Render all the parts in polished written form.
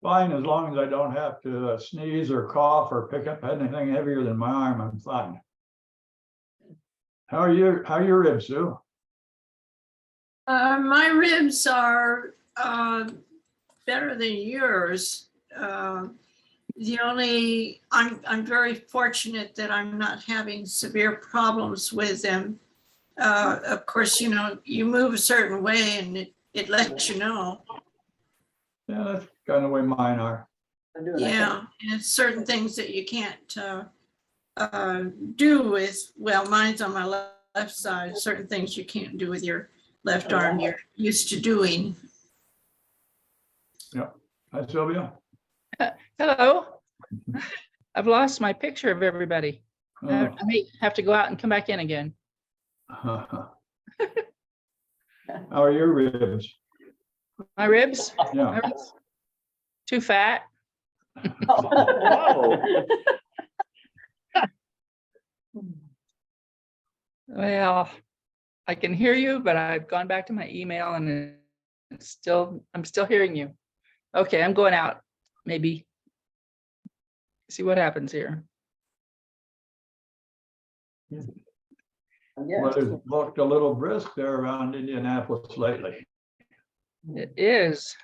fine as long as I don't have to sneeze or cough or pick up anything heavier than my arm. I'm fine. How are your ribs, Sue? My ribs are better than yours. I'm very fortunate that I'm not having severe problems with them. Of course, you know, you move a certain way and it lets you know. Yeah, that's kind of the way mine are. Yeah, and it's certain things that you can't do with, well, mine's on my left side, certain things you can't do with your left arm you're used to doing. Yeah. Hi, Sylvia. Hello. I've lost my picture of everybody. I Oh. may have to go out and come back in again. How are your ribs? My ribs? Yeah. My ribs? Too fat. Well, I can hear you, but I've gone back to my email and I'm still hearing you. Okay, I'm going out. Maybe see what happens here. Well, it's looked a little brisk there around Indianapolis lately. It is.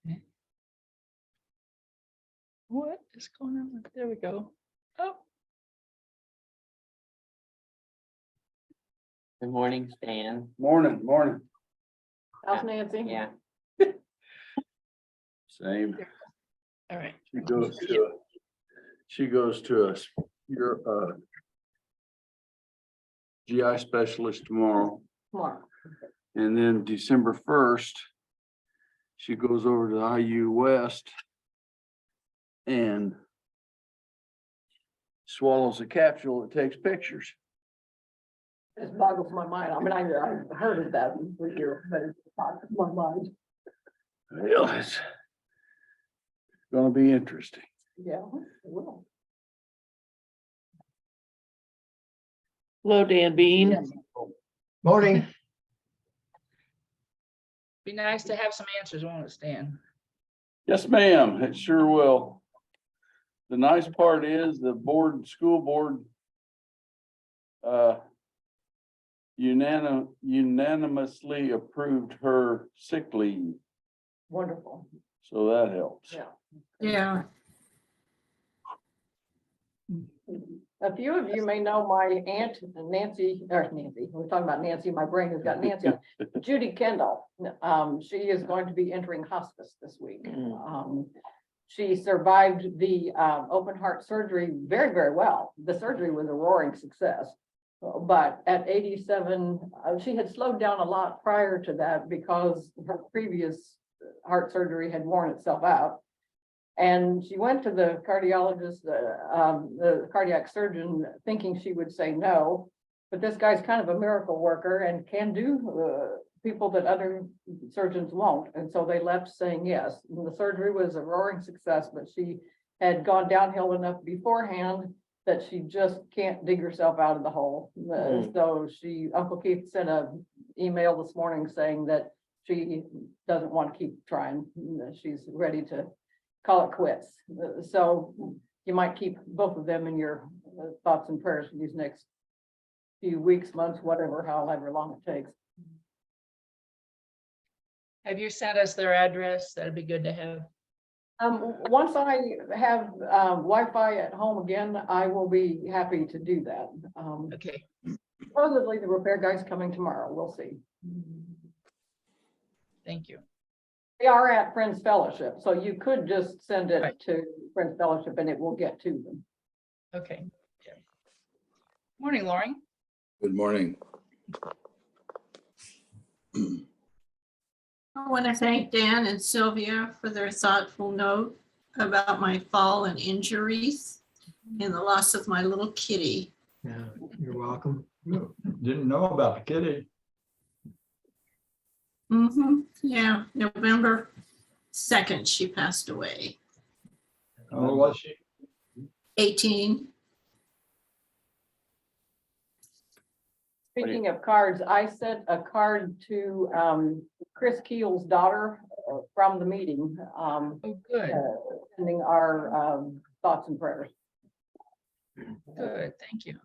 Okay. What is going on? There we go. Oh, Good morning, Stan. Morning, morning. How's Nancy? Yeah. Same. all right. She goes to your GI specialist tomorrow. Tomorrow. And then December 1st, she goes over to the IU West and swallows a capsule that takes pictures. It just boggles my mind. I mean, I've heard of that for years, but it boggles my mind. Well, it's gonna be interesting. Yeah, it will. Hello, Dan Bean. Yes. Morning. Be nice to have some answers, won't it, Stan? Yes, ma'am, it sure will. The nice part is the school board unanimously approved her sick leave, Wonderful. so that helps. Yeah. Yeah. A few of you may know my aunt Nancy, we're talking about Nancy, my brain has got Nancy. Judy Kendall. She is going to be entering hospice this week. She survived the open heart surgery very, very well. The surgery was a roaring success. But at 87, she had slowed down a lot prior to that because her previous heart surgery had worn itself out. And she went to the cardiologist, the cardiac surgeon, thinking she would say no. But this guy's kind of a miracle worker and can do people that other surgeons won't. And so they left saying yes. And the surgery was a roaring success, but she had gone downhill enough beforehand that she just can't dig herself out of the hole. So Uncle Keith sent an email this morning saying that she doesn't want to keep trying. She's ready to call it quits. So you might keep both of them in your thoughts and prayers for these next few weeks, months, whatever, however long it takes. Have you sent us their address? That'd be good to have. Once I have Wi-Fi at home again, I will be happy to do that. Okay. Supposedly the repair guy's coming tomorrow. We'll see. Thank you. They are at Friends Fellowship, so you could just send it Right. to Friends Fellowship and it will get to them. Okay. Yeah. Morning, Lauren. Good morning. I want to thank Dan and Sylvia for their thoughtful note about my fall and injuries and the loss of my little kitty. Yeah, you're welcome. Didn't know about the kitty. Yeah, November 2nd, she passed away. How old was she? 18. Speaking of cards, I sent a card to Chris Keel's daughter from the meeting, Oh, good, sending our thoughts and prayers. good, thank you.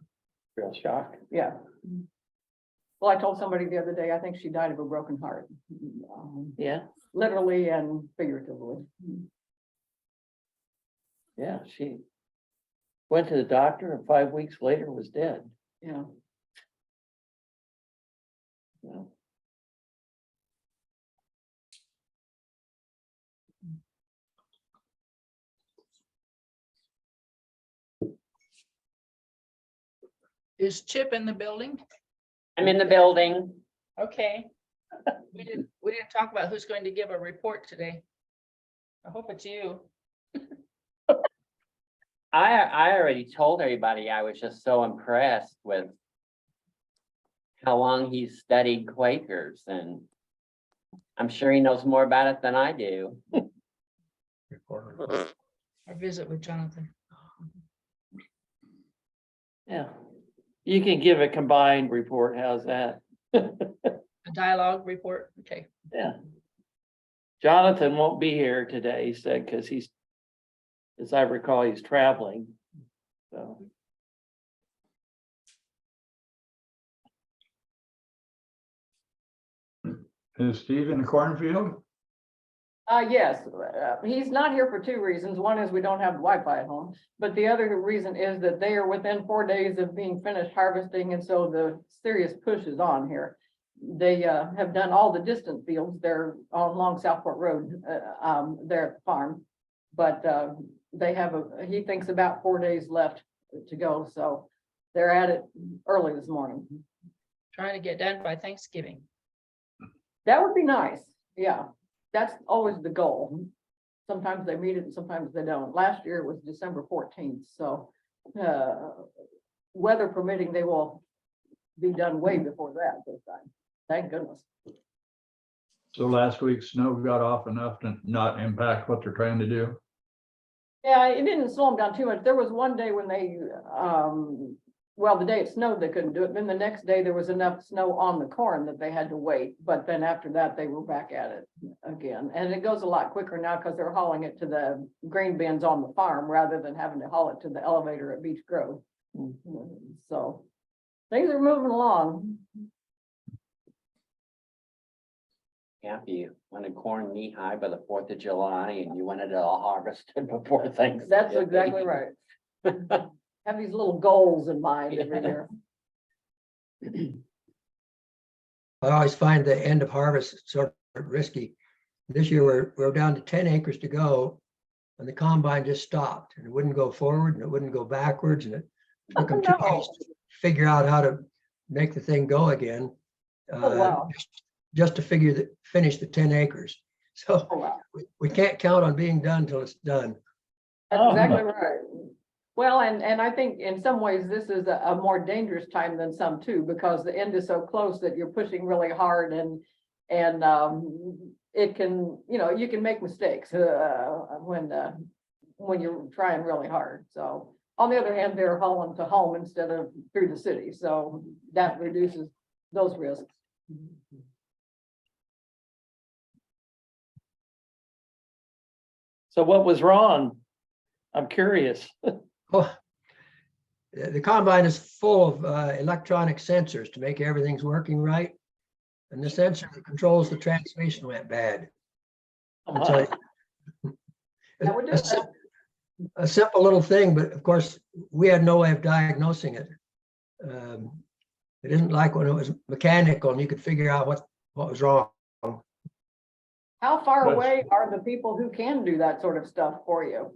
Real shock. Yeah. Well, I told somebody the other day, I think she died of a broken heart, Yeah, literally and figuratively. yeah, she went to the doctor and 5 weeks later was dead. Yeah. Yeah. Is Chip in the building? I'm in the building. Okay. We didn't talk about who's going to give a report today. I hope it's you. I already told everybody I was just so impressed with how long he's studied Quakers, and I'm sure he knows more about it than I do. Our visit with Jonathan. Yeah, you can give a combined report. How's that? A dialogue report, okay. Yeah. Jonathan won't be here today, he said, because he's, as I recall, he's traveling. So, Is Steve in the cornfield? Yes, he's not here for two reasons. One is we don't have Wi-Fi at home, but the other reason is that they are within 4 days of being finished harvesting, and so the serious push is on here. They have done all the distant fields. They're on along Southport Road, there at the farm. But they have he thinks about 4 days left to go, so they're at it early this morning. Trying to get done by Thanksgiving. That would be nice, yeah. That's always the goal. Sometimes they meet it and sometimes they don't. Last year it was December 14th, so weather permitting, they will be done way before that this time. Thank goodness. So last week's snow got off enough to not impact what they're trying to do. Yeah, it didn't slow them down too much. There was one day when they, well, the day it snowed, they couldn't do it. Then the next day there was enough snow on the corn that they had to wait. But then after that, they were back at it again. And it goes a lot quicker now because they're hauling it to the grain bins on the farm rather than having to haul it to the elevator at Beach Grove. So things are moving along. yeah, if you wanted corn knee high by the 4th of July and you wanted it all harvested before Thanksgiving. That's exactly right. Have these little goals in mind every year. I always find the end of harvest sort of risky. This year, we're down to 10 acres to go, and the combine just stopped, and it wouldn't go forward, and it wouldn't go backwards, and it took them 2 days to figure out how to make the thing go again. Oh, wow. Just to finish the 10 acres. So Oh, wow. we can't count on being done till it's done. That's exactly right. Well, and I think in some ways this is a more dangerous time than some too, because the end is so close that you're pushing really hard and it can, you can make mistakes when you're trying really hard. So on the other hand, they're hauling to home instead of through the city. So that reduces those risks. So what was wrong? I'm curious. Oh, the combine is full of electronic sensors to make everything's working right. And the sensor that controls the transmission went bad. That's That would do it. a simple little thing, but of course, we had no way of diagnosing it. It isn't like when it was mechanical and you could figure out what was wrong. How far That's- away are the people who can do that sort of stuff for you?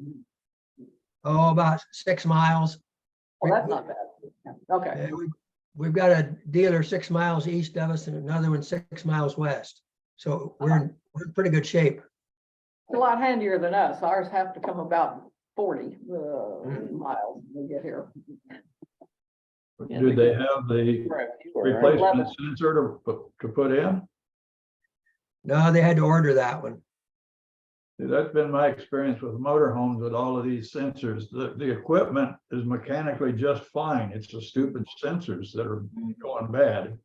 Oh, about 6 miles. Well, that's not bad. Okay. We've got a dealer 6 miles east of us and another one 6 miles west. So we're in pretty good shape. It's a lot handier than us. Ours have to come about 40 miles to get here. Do they have the replacement sensor to put in? No, they had to order that one. That's been my experience with motorhomes with all of these sensors. The equipment is mechanically just fine. It's the stupid sensors that are going bad.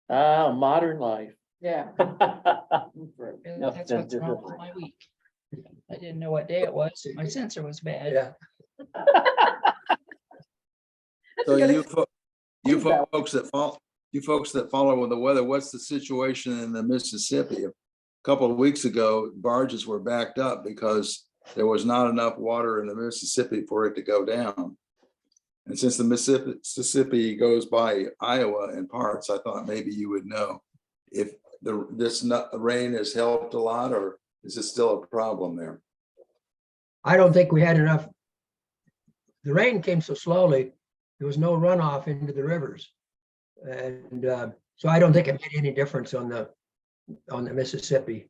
Modern life. Yeah. And No, that's what's wrong with my week. I didn't know what day it was. My sensor was bad. Yeah, So good you folks that follow the weather, what's the situation in the Mississippi? A couple of weeks ago, barges were backed up because there was not enough water in the Mississippi for it to go down. And since the Mississippi goes by Iowa in parts, I thought maybe you would know if this rain has helped a lot, or is it still a problem there? I don't think we had enough. The rain came so slowly, there was no runoff into the rivers. And so I don't think it made any difference on the Mississippi.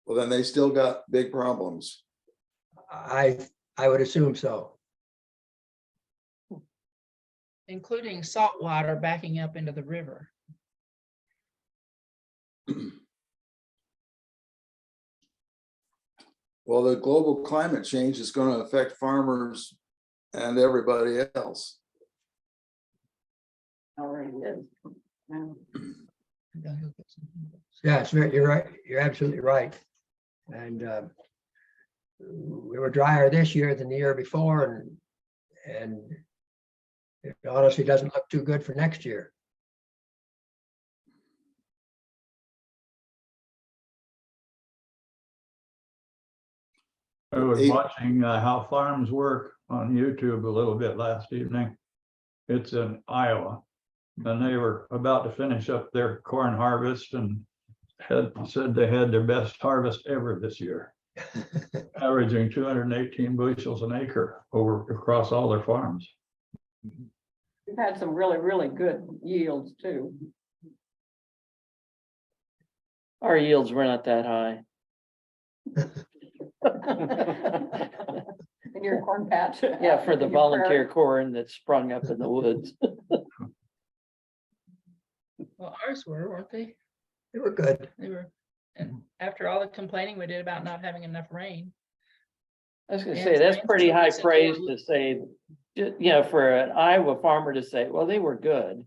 Well, then they still got big problems. I would assume so. Including salt water backing up into the river. Well, the global climate change is going to affect farmers and everybody else. Already is. Yeah, you're right. You're absolutely right. And we were drier this year than the year before, and it honestly doesn't look too good for next year. I was watching how farms work on YouTube a little bit last evening. It's in Iowa. And they were about to finish up their corn harvest and said they had their best harvest ever this year, averaging 218 bushels an acre across all their farms. We've had some really, really good yields too. Our yields were not that high. In your corn patch. Yeah, for the in your volunteer prairie. corn that sprung up in the woods. Well, ours weren't they? They were good. They were, and after all the complaining we did about not having enough rain. I was gonna Yeah, say, that's it's pretty high nice and praise cool. to say, you know, for an Iowa farmer to say, well, they were good.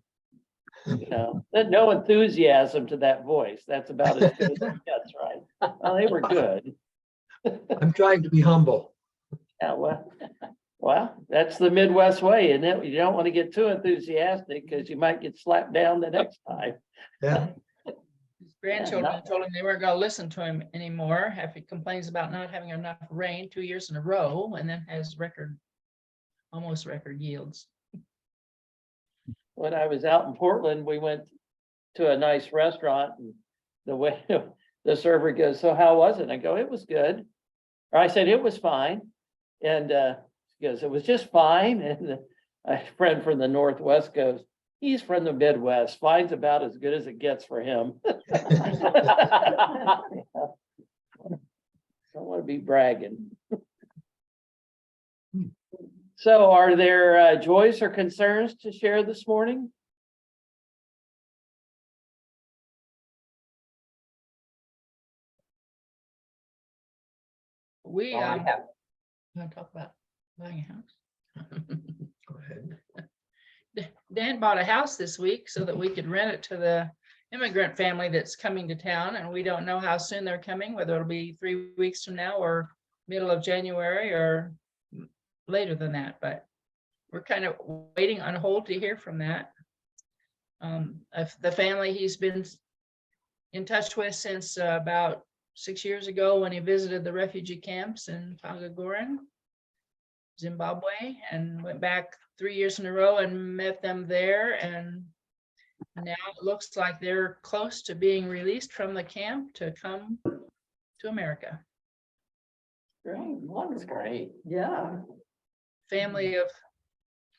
You know, that no enthusiasm to that voice. That's about as good as it gets, right? Well, they were good. I'm trying to be humble. Yeah, well, that's the Midwest way, isn't it? You don't want to get too enthusiastic because you might get slapped down the next time. Yeah, His grandchildren told him they weren't gonna listen to him anymore if he complains about not having enough rain 2 years in a row and then has almost record yields. When I was out in Portland, we went to a nice restaurant and the way the server goes, so how was it? I go, it was good. Or I said, it was fine. And he goes, it was just fine. And a friend from the Northwest goes, he's from the Midwest. Fine's about as good as it gets for him. Don't want to be bragging. So are there joys or concerns to share this morning? We, Well, I have, want to talk about buying a house? go ahead. Dan bought a house this week so that we could rent it to the immigrant family that's coming to town, and we don't know how soon they're coming, whether it'll be 3 weeks from now or middle of January or later than that, but we're kind of waiting on hold to hear from that. If the family he's been in touch with since about 6 years ago when he visited the refugee camps in Pagagoran, Zimbabwe, and went back 3 years in a row and met them there. And now it looks like they're close to being released from the camp to come to America. Great, that's wonderful. great. Yeah. Family of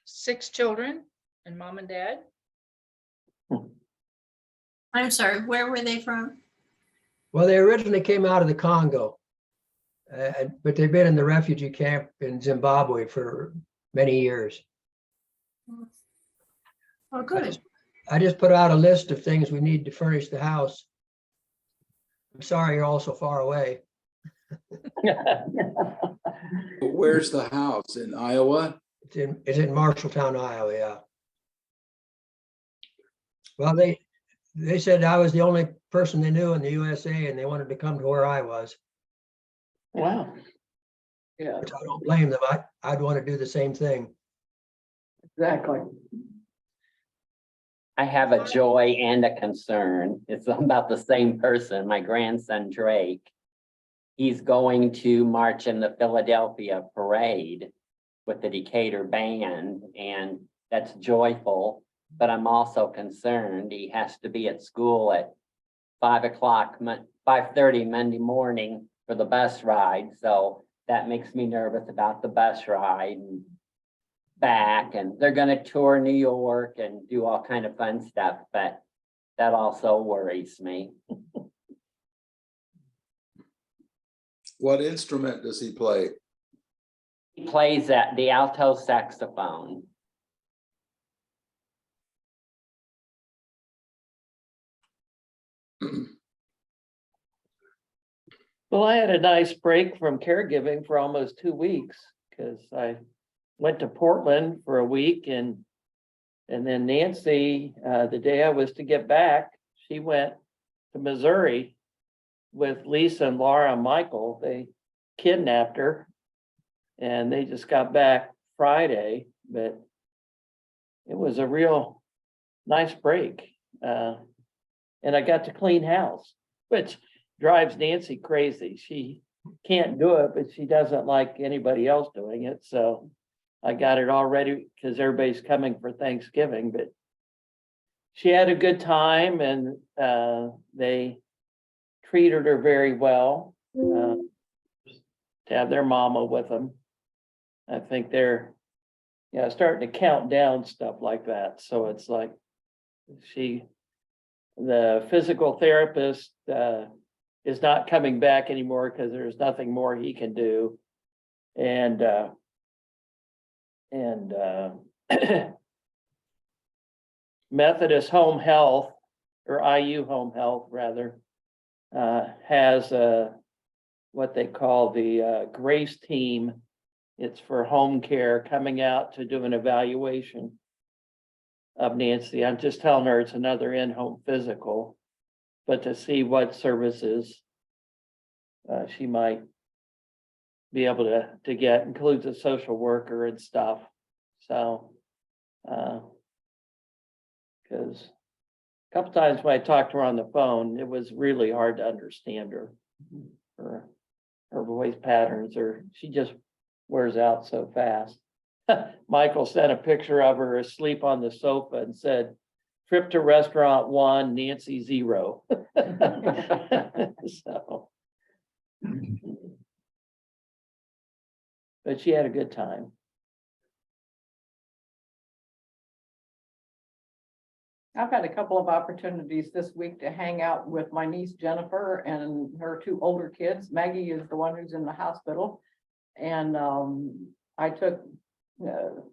6 children and mom and dad. I'm sorry, where were they from? Well, they originally came out of the Congo, but they've been in the refugee camp in Zimbabwe for many years. Oh, good. I just put out a list of things we need to furnish the house. I'm sorry you're all so far away. Where's the house? In Iowa? It's in Marshalltown, Iowa, yeah. Well, they said I was the only person they knew in the USA and they wanted to come to where I was. Wow. Yeah, Which I don't blame them. I'd want to do the same thing. exactly. I have a joy and a concern. It's about the same person, my grandson Drake. He's going to march in the Philadelphia parade with the Decatur band, and that's joyful. But I'm also concerned. He has to be at school at 5 o'clock, 5:30 Monday morning for the bus ride. So that makes me nervous about the bus ride and back. And they're going to tour New York and do all kind of fun stuff, but that also worries me. What instrument does he play? He plays at the alto saxophone. Well, I had a nice break from caregiving for almost 2 weeks because I went to Portland for a week and then Nancy, the day I was to get back, she went to Missouri with Lisa and Laura and Michael. They kidnapped her and they just got back Friday, but it was a real nice break. And I got to clean house, which drives Nancy crazy. She can't do it, but she doesn't like anybody else doing it. So I got it all ready because everybody's coming for Thanksgiving, but she had a good time and they treated her very well to have their mama with them. I think they're starting to count down stuff like that. So it's like the physical therapist is not coming back anymore because there's nothing more he can do. And Methodist Home Health, or IU Home Health rather, has what they call the Grace Team. It's for home care coming out to do an evaluation of Nancy. I'm just telling her it's another in-home physical, but to see what services she might be able to get, includes a social worker and stuff. So, because a couple times when I talked to her on the phone, it was really hard to understand her voice patterns, or she just wears out so fast. Michael sent a picture of her asleep on the sofa and said, "Trip to restaurant 1, Nancy 0." So, but she had a good time. I've had a couple of opportunities this week to hang out with my niece Jennifer and her 2 older kids. Maggie is the one who's in the hospital. And I took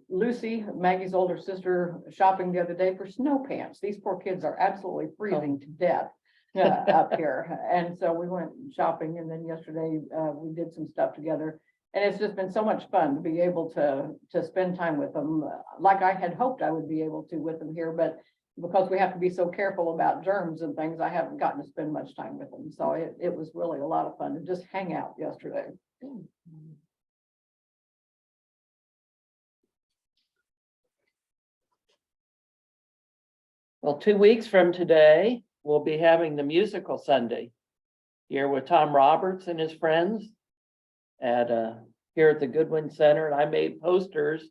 Lucy, Maggie's older sister, shopping the other day for snow pants. These poor kids are absolutely freezing to death up here. And so we went shopping, and then yesterday we did some stuff together. And it's just been so much fun to be able to spend time with them like I had hoped I would be able to with them here. But because we have to be so careful about germs and things, I haven't gotten to spend much time with them. So it was really a lot of fun to just hang out yesterday. Well, 2 weeks from today, we'll be having the musical Sunday here with Tom Roberts and his friends at here at the Goodwin Center. And I made posters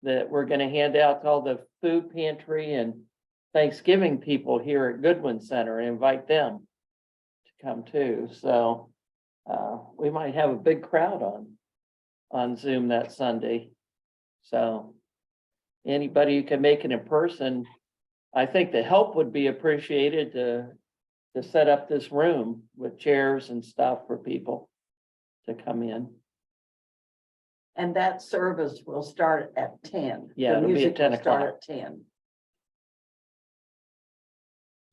that we're going to hand out to all the food pantry and Thanksgiving people here at Goodwin Center and invite them to come too. So we might have a big crowd on Zoom that Sunday. So anybody who can make it in person, I think the help would be appreciated to set up this room with chairs and stuff for people to come in. And that service will start at 10. Yeah, The it'll be at music 10 will start o'clock. at 10.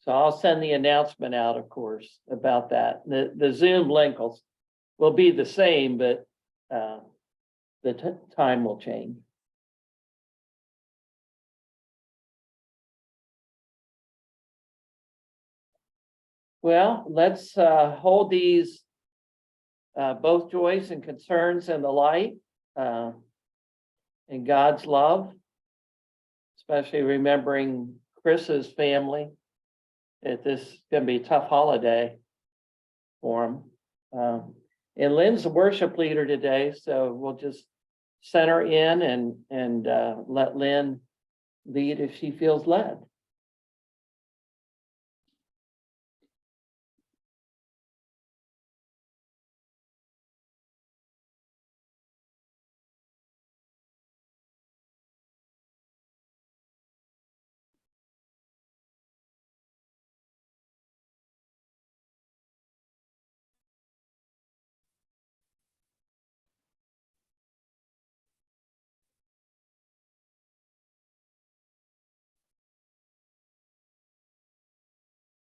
So I'll send the announcement out, of course, about that. The Zoom link will be the same, but the time will change. Well, let's hold these both joys and concerns in the light in God's love, especially remembering Chris's family. This is going to be a tough holiday for him. And Lynn's the worship leader today, so we'll just center in and let Lynn lead if she feels led.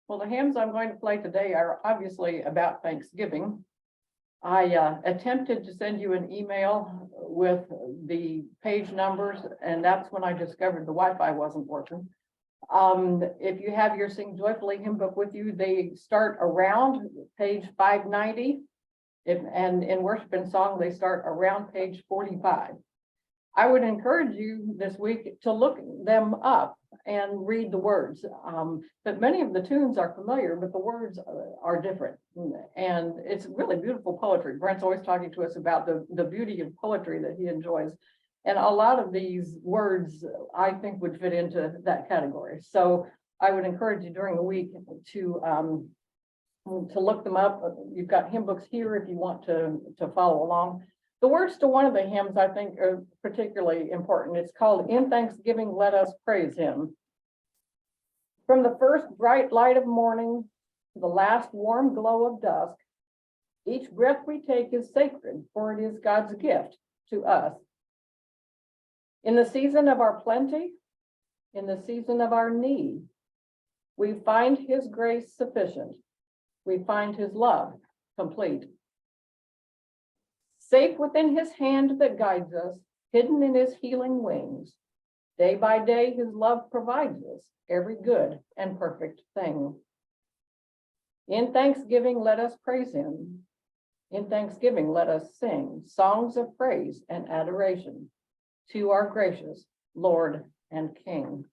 Well, the hymns I'm going to play today are obviously about Thanksgiving. I attempted to send you an email with the page numbers, and that's when I discovered the Wi-Fi wasn't working. If you have your Sing Joyfully hymn book with you, they start around page 590. And in Worship and Song, they start around page 45. I would encourage you this week to look them up and read the words. But many of the tunes are familiar, but the words are different. And it's really beautiful poetry. Brent's always talking to us about the beauty of poetry that he enjoys. And a lot of these words, I think, would fit into that category. So I would encourage you during the week to look them up. You've got hymn books here if you want to follow along. The words to one of the hymns I think are particularly important. It's called "In Thanksgiving, Let Us Praise Him." From the first bright light of morning to the last warm glow of dusk, each breath we take is sacred, for it is God's gift to us. In the season of our plenty, in the season of our need, we find His grace sufficient. We find His love complete. Safe within His hand that guides us, hidden in His healing wings, day by day His love provides us every good and perfect thing. In thanksgiving, let us praise Him. In thanksgiving, let us sing songs of praise and adoration to our gracious Lord and King.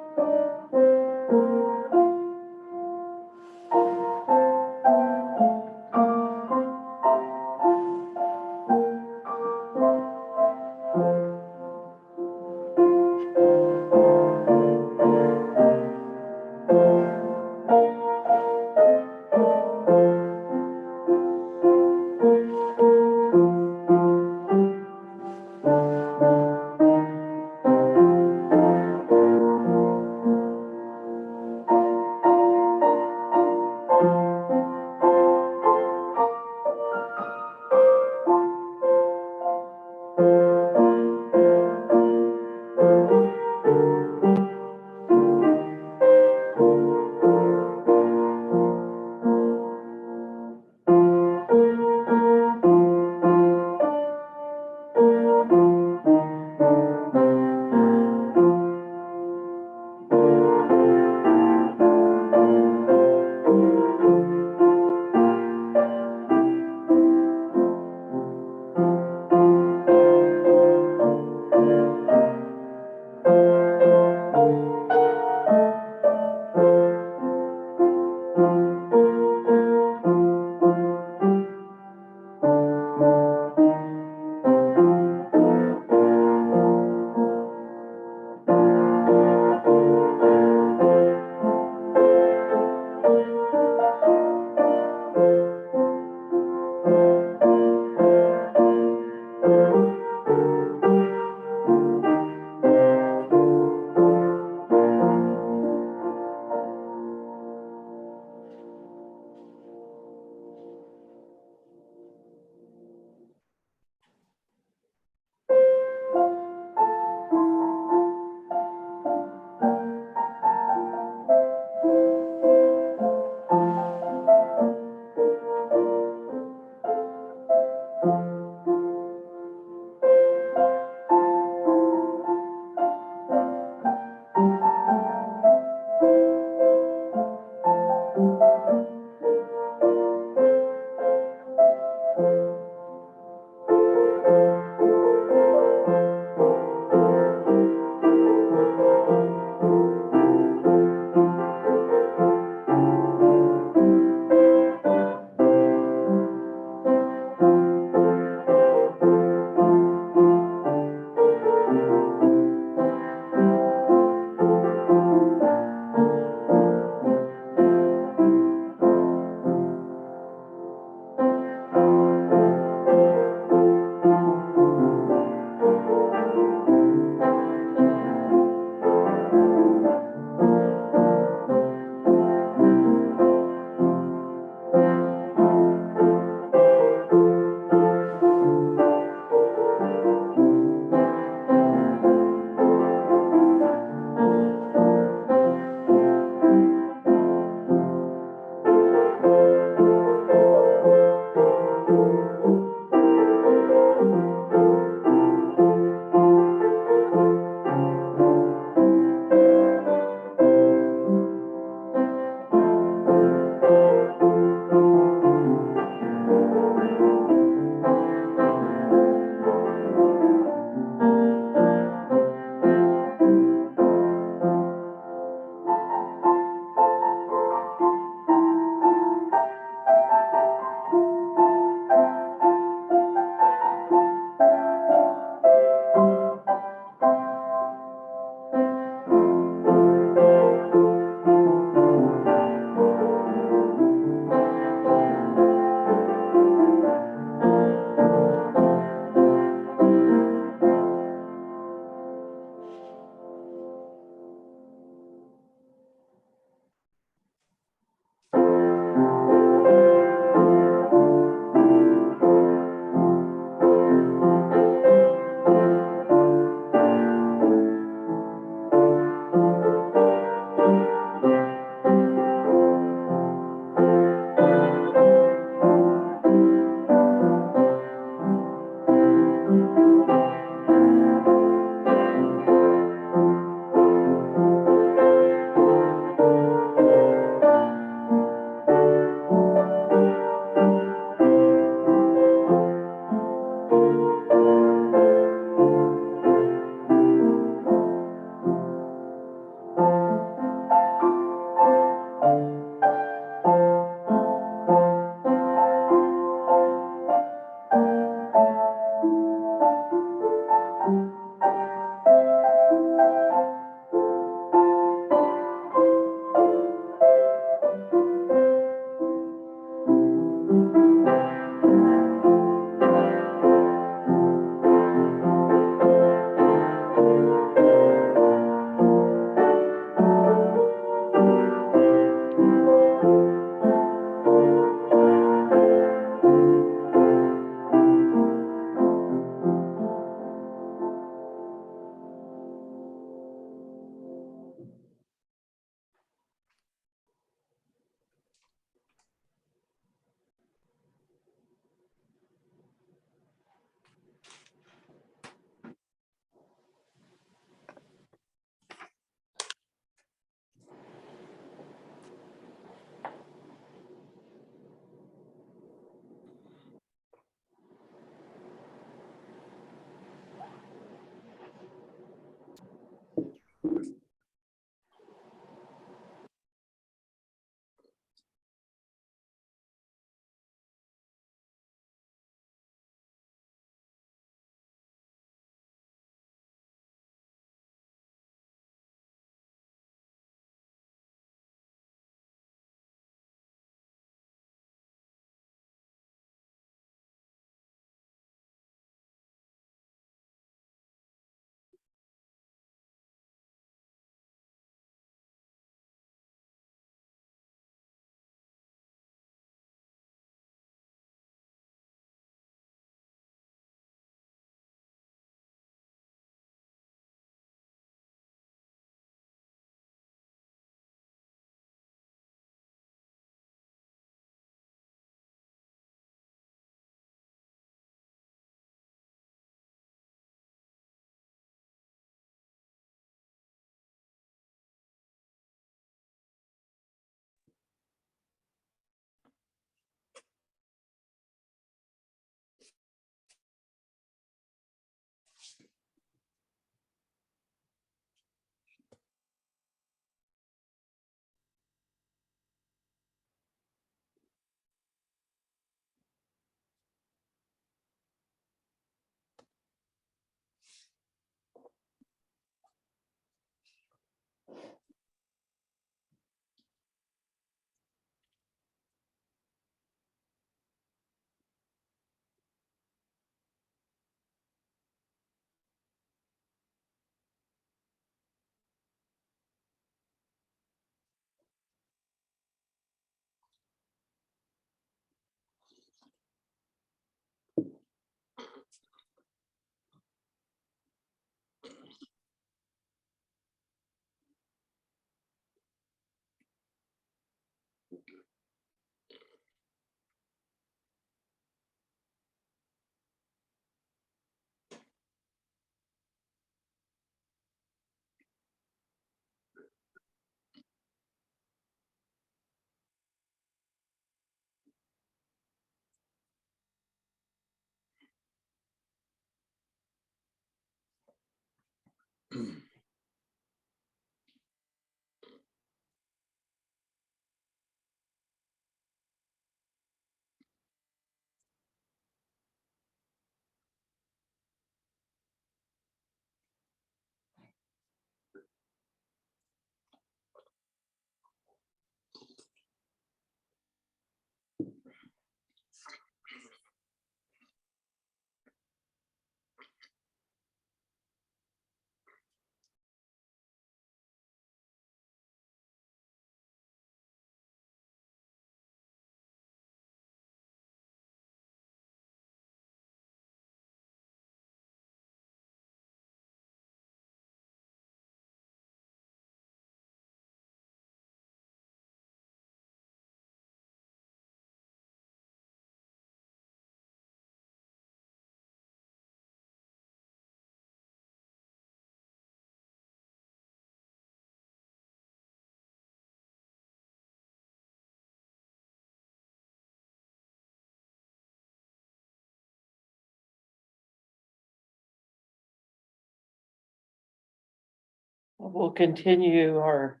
We'll continue our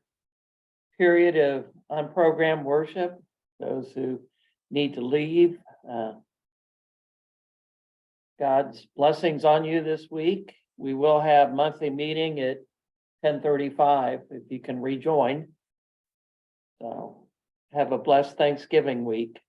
period of unprogrammed worship, those who need to leave. God's blessings on you this week. We will have monthly meeting at 10:35 if you can rejoin. So have a blessed Thanksgiving week.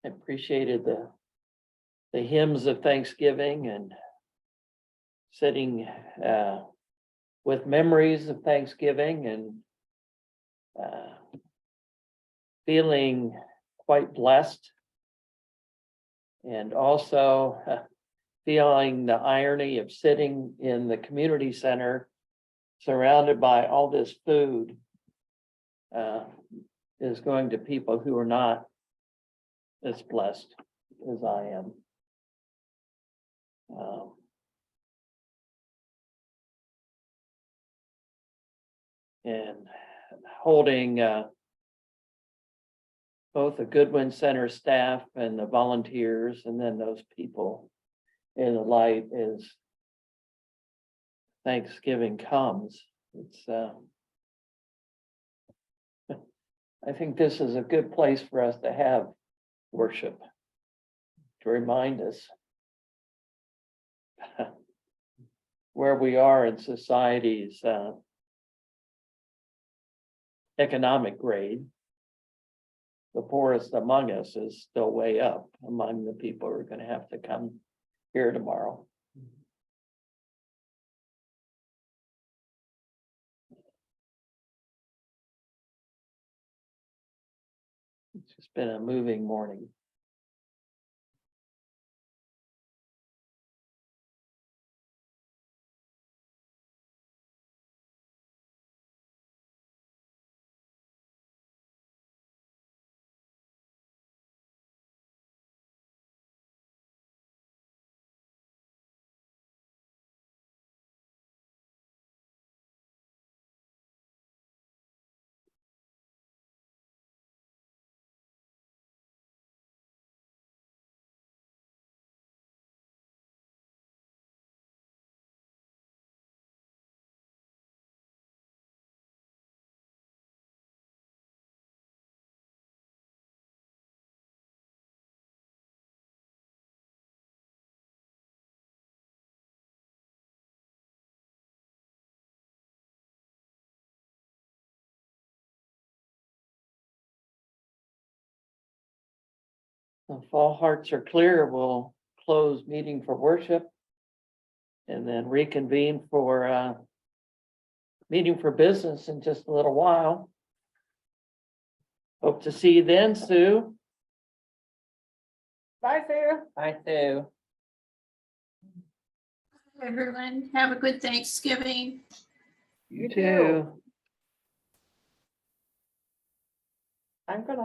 I appreciated the hymns of Thanksgiving and sitting with memories of Thanksgiving and feeling quite blessed. And also feeling the irony of sitting in the community center surrounded by all this food is going to people who are not as blessed as I am. And holding both the Goodwin Center staff and the volunteers and then those people in the light as Thanksgiving comes. It's I think this is a good place for us to have worship, to remind us where we are in society's economic grade. The poorest among us is still way up among the people who are going to have to come here tomorrow. It's just been a moving morning. If all hearts are clear, we'll close meeting for worship and then reconvene for meeting for business in just a little while. Hope to see you then, Sue. Bye, Sue. Bye, Sue. Everyone, have a good Thanksgiving. You too. I'm gonna